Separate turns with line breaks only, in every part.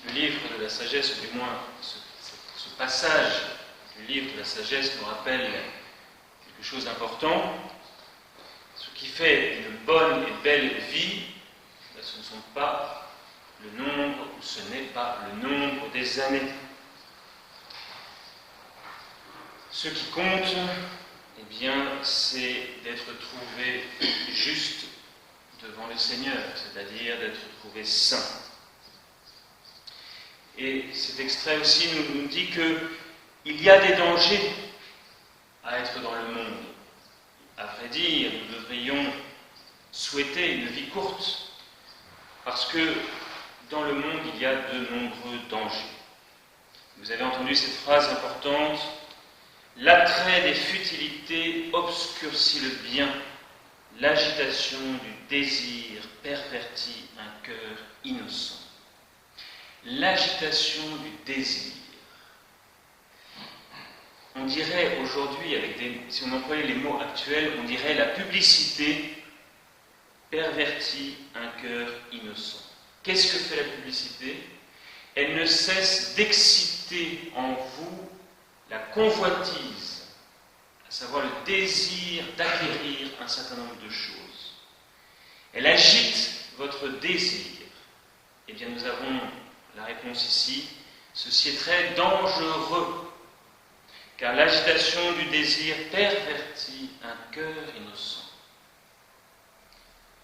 le livre de la sagesse, ou du moins ce passage du livre de la sagesse nous rappelle quelque chose d'important. Ce qui fait une bonne et belle vie, ce ne sont pas le nombre, ou ce n'est pas le nombre des années. Ce qui compte, eh bien, c'est d'être trouvé juste devant le Seigneur, c'est-à-dire d'être trouvé saint. Et cet extrait aussi nous dit qu'il y a des dangers à être dans le monde. À vrai dire, nous devrions souhaiter une vie courte, parce que dans le monde, il y a de nombreux dangers. Vous avez entendu cette phrase importante: l'attrait des futilités obscurcit le bien, l'agitation du désir pervertit un cœur innocent. L'agitation du désir. On dirait aujourd'hui, si on employait les mots actuels, on dirait la publicité pervertit un cœur innocent. Qu'est-ce que fait la publicité? Elle ne cesse d'exciter en vous la convoitise, à savoir le désir d'acquérir un certain nombre de choses. Elle agite votre désir. Eh bien, nous avons la réponse ici. Ceci est très dangereux, car l'agitation du désir pervertit un cœur innocent.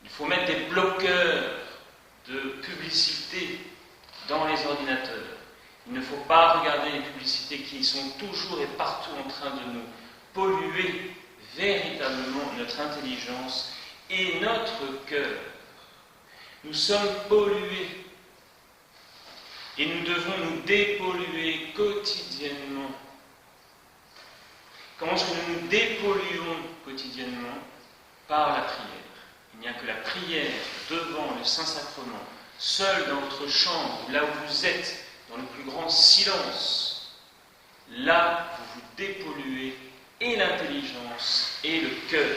Il faut mettre des bloqueurs de publicité dans les ordinateurs. Il ne faut pas regarder les publicités qui sont toujours et partout en train de nous polluer véritablement notre intelligence et notre cœur. Nous sommes pollués et nous devons nous dépolluer quotidiennement. Comment est-ce que nous nous dépolluons quotidiennement? Par la prière. Il n'y a que la prière devant le Saint-Sacrement, seul dans votre chambre, là où vous êtes, dans le plus grand silence. Là, vous vous dépolluez et l'intelligence et le cœur.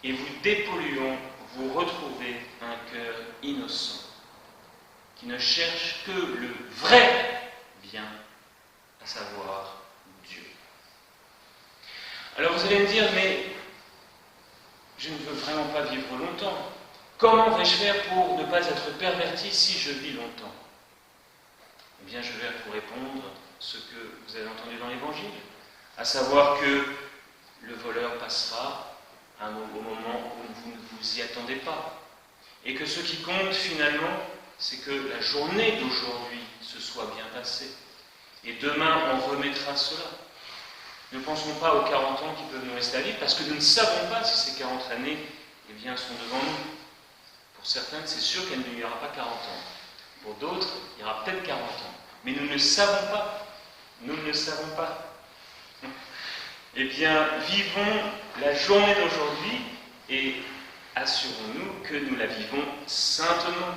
Et vous dépolluant, vous retrouvez un cœur innocent, qui ne cherche que le vrai bien, à savoir Dieu. Alors vous allez me dire, mais je ne veux vraiment pas vivre longtemps. Comment vais-je faire pour ne pas être perverti si je vis longtemps? Eh bien, je vais vous répondre ce que vous avez entendu dans l'Évangile, à savoir que le voleur passera au moment où vous ne vous y attendez pas. Et que ce qui compte finalement, c'est que la journée d'aujourd'hui se soit bien passée. Et demain, on remettra cela. Ne pensons pas aux 40 ans qui peuvent nous rester à vivre, parce que nous ne savons pas si ces 40 années sont devant nous. Pour certaines, c'est sûr qu'il n'y aura pas 40 ans. Pour d'autres, il y aura peut-être 40 ans. Mais nous ne savons pas. Nous ne savons pas. Eh bien, vivons la journée d'aujourd'hui et assurons-nous que nous la vivons saintement.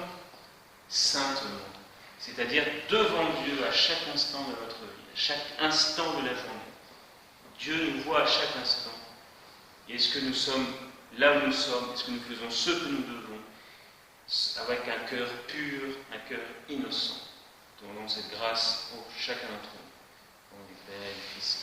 Saintement. C'est-à-dire devant Dieu à chaque instant de notre vie, à chaque instant de la journée. Dieu nous voit à chaque instant. Et est-ce que nous sommes là où nous sommes? Est-ce que nous faisons ce que nous devons avec un cœur pur, un cœur innocent? Donnons cette grâce pour chacun d'entre nous. Au nom du Père et du Fils